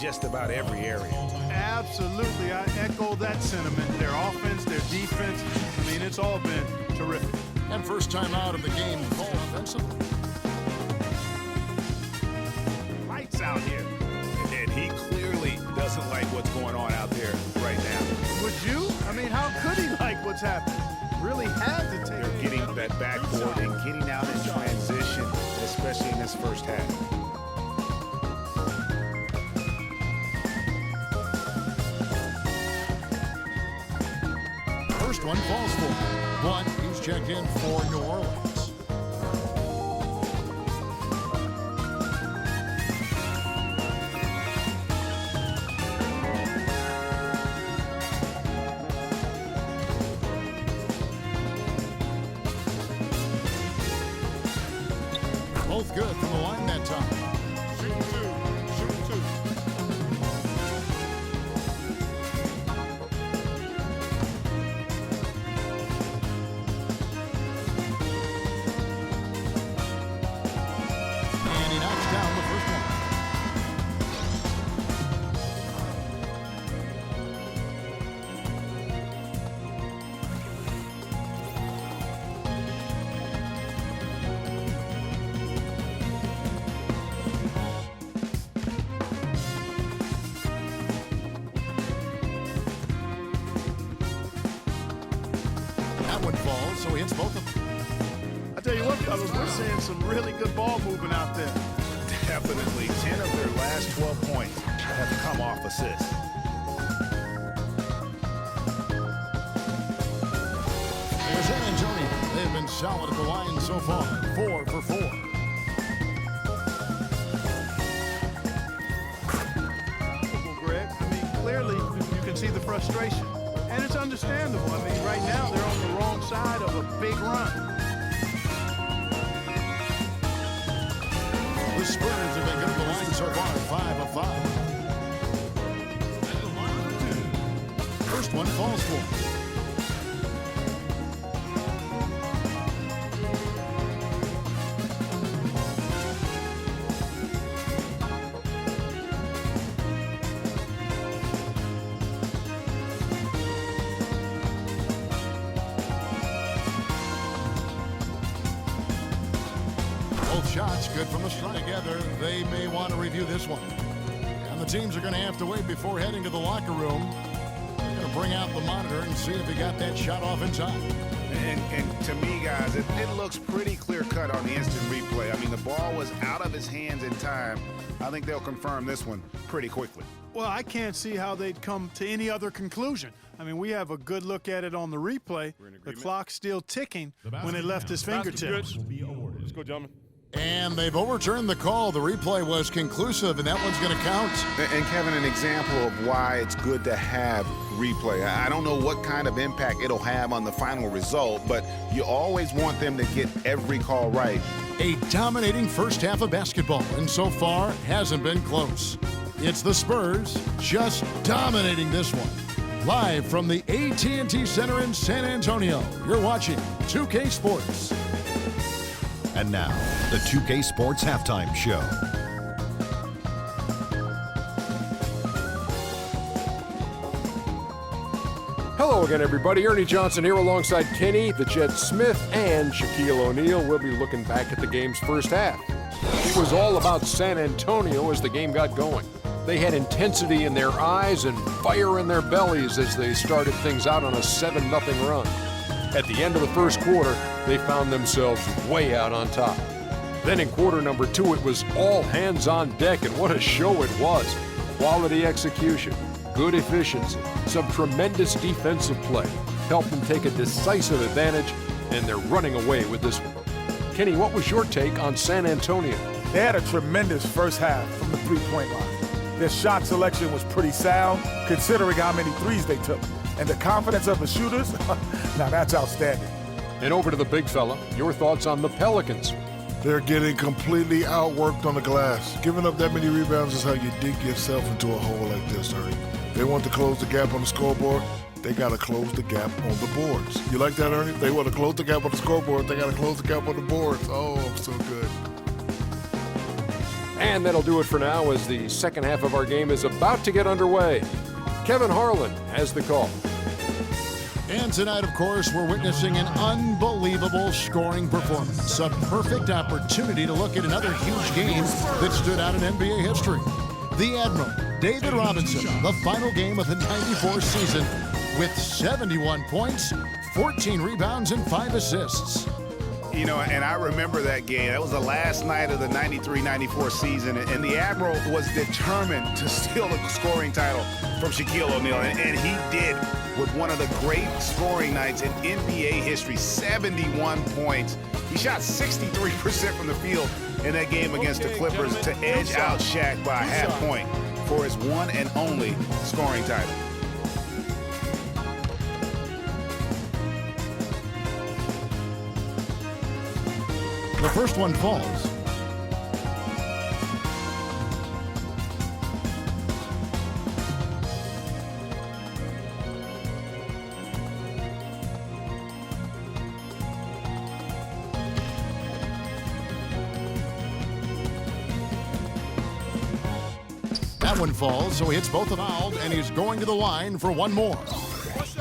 just about every area. Absolutely. I echo that sentiment. Their offense, their defense, I mean, it's all been terrific. And first time out of the game called offensively. Lights out here. And he clearly doesn't like what's going on out there right now. Would you? I mean, how could he like what's happening? Really had to take They're getting that backboard and getting out in transition, especially in this first half. First one falls for him, but he's checked in for New Orleans. Both good from the line that time. Shooting two. And he knocks down the first one. That one falls, so he hits both of them. I tell you what, fellas, we're seeing some really good ball movement out there. Definitely 10 of their last 12 points have come off assists. For San Antonio, they've been solid at the line so far, 4 for 4. Well, Greg, I mean, clearly you can see the frustration. And it's understandable. I mean, right now they're on the wrong side of a big run. The Spurs have been good at the line so far, 5 of 5. First one falls for him. Both shots good from the strike. Together, they may want to review this one. And the teams are going to have to wait before heading to the locker room. They're going to bring out the monitor and see if he got that shot off in time. And to me, guys, it looks pretty clear-cut on the instant replay. I mean, the ball was out of his hands in time. I think they'll confirm this one pretty quickly. Well, I can't see how they'd come to any other conclusion. I mean, we have a good look at it on the replay. The clock's still ticking when it left his fingertips. Let's go, gentlemen. And they've overturned the call. The replay was conclusive, and that one's going to count. And Kevin, an example of why it's good to have replay. I don't know what kind of impact it'll have on the final result, but you always want them to get every call right. A dominating first half of basketball, and so far hasn't been close. It's the Spurs just dominating this one. Live from the AT&T Center in San Antonio, you're watching 2K Sports. And now, the 2K Sports Halftime Show. Hello again, everybody. Ernie Johnson here alongside Kenny, the Jet Smith, and Shaquille O'Neal. We'll be looking back at the game's first half. It was all about San Antonio as the game got going. They had intensity in their eyes and fire in their bellies as they started things out on a 7-0 run. At the end of the first quarter, they found themselves way out on top. Then in quarter number 2, it was all hands on deck, and what a show it was. Quality execution, good efficiency, some tremendous defensive play helped them take a decisive advantage, and they're running away with this one. Kenny, what was your take on San Antonio? They had a tremendous first half from the three-point line. Their shot selection was pretty sound, considering how many threes they took. And the confidence of the shooters, now that's outstanding. And over to the big fella, your thoughts on the Pelicans. They're getting completely outworked on the glass. Giving up that many rebounds is how you dig yourself into a hole like this, Ernie. They want to close the gap on the scoreboard. They got to close the gap on the boards. You like that, Ernie? They want to close the gap on the scoreboard. They got to close the gap on the boards. Oh, so good. And that'll do it for now as the second half of our game is about to get underway. Kevin Harlan has the call. And tonight, of course, we're witnessing an unbelievable scoring performance. A perfect opportunity to look at another huge game that stood out in NBA history. The Admiral, David Robinson, the final game of the 94 season with 71 points, 14 rebounds, and 5 assists. You know, and I remember that game. That was the last night of the 93-94 season, and the Admiral was determined to steal the scoring title from Shaquille O'Neal, and he did with one of the great scoring nights in NBA history, 71 points. He shot 63% from the field in that game against the Clippers to edge out Shaq by a half point for his one and only scoring title. The first one falls. That one falls, so he hits both of fouled, and he's going to the line for one more.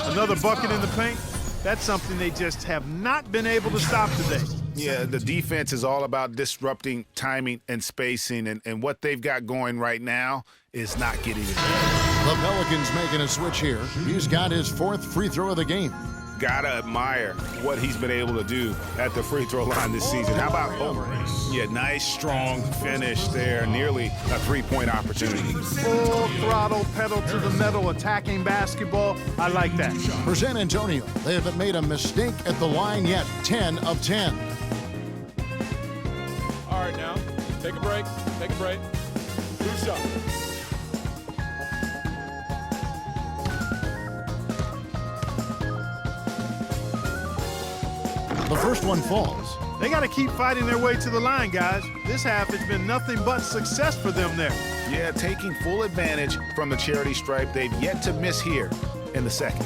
Another bucket in the paint. That's something they just have not been able to stop today. Yeah, the defense is all about disrupting timing and spacing, and what they've got going right now is not getting it done. The Pelicans making a switch here. He's got his 4th free throw of the game. Gotta admire what he's been able to do at the free throw line this season. How about nice, strong finish there, nearly a three-point opportunity. Full throttle, pedal to the metal, attacking basketball. I like that. For San Antonio, they haven't made a mistake at the line yet. 10 of 10. All right, now, take a break. Take a break. 2 shots. The first one falls. They got to keep fighting their way to the line, guys. This half has been nothing but success for them there. Yeah, taking full advantage from the charity stripe. They've yet to miss here in the second.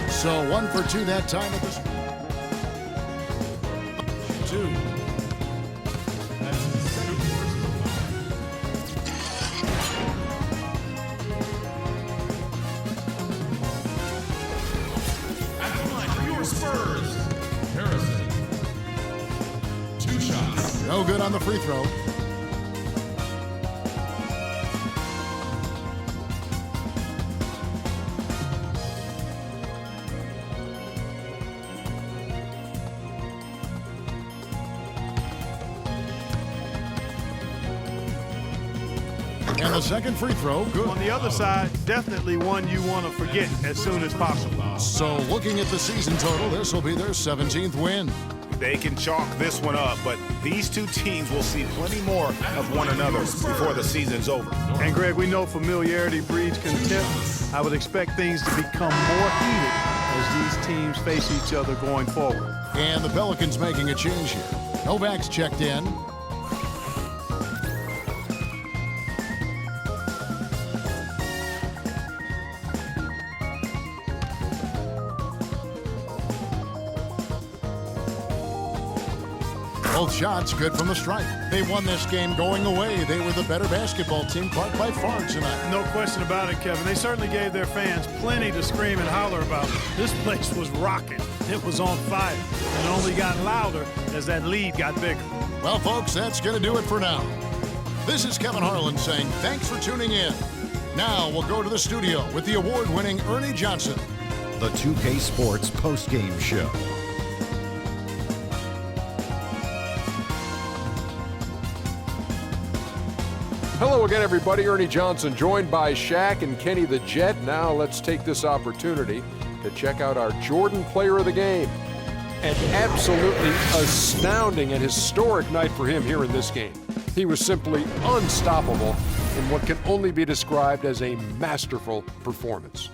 So 1 for 2 that time at this. 2. Spurs. Harrison. 2 shots. No good on the free throw. And the second free throw, good. On the other side, definitely one you want to forget as soon as possible. So looking at the season total, this will be their 17th win. They can chalk this one up, but these two teams will see plenty more of one another before the season's over. And Greg, we know familiarity breeds contempt. I would expect things to become more heated as these teams face each other going forward. And the Pelicans making a change here. Novak's checked in. Both shots good from the stripe. They won this game going away. They were the better basketball team by far tonight. No question about it, Kevin. They certainly gave their fans plenty to scream and holler about. This place was rocking. It was on fire. And it only got louder as that lead got bigger. Well, folks, that's going to do it for now. This is Kevin Harlan saying thanks for tuning in. Now we'll go to the studio with the award-winning Ernie Johnson. The 2K Sports postgame show. Hello again, everybody. Ernie Johnson, joined by Shaq and Kenny the Jet. Now let's take this opportunity to check out our Jordan Player of the Game. An absolutely astounding and historic night for him here in this game. He was simply unstoppable in what can only be described as a masterful performance.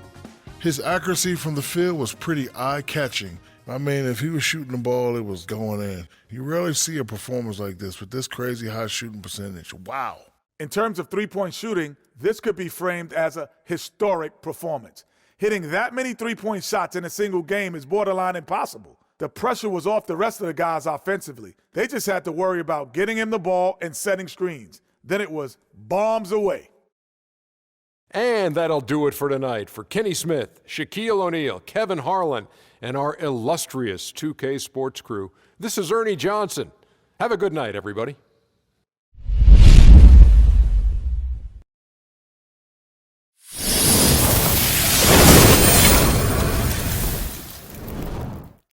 His accuracy from the field was pretty eye-catching. I mean, if he was shooting the ball, it was going in. You rarely see a performance like this with this crazy high shooting percentage. Wow. In terms of three-point shooting, this could be framed as a historic performance. Hitting that many three-point shots in a single game is borderline impossible. The pressure was off the rest of the guys offensively. They just had to worry about getting him the ball and setting screens. Then it was bombs away. And that'll do it for tonight. For Kenny Smith, Shaquille O'Neal, Kevin Harlan, and our illustrious 2K Sports crew, this is Ernie Johnson. Have a good night, everybody.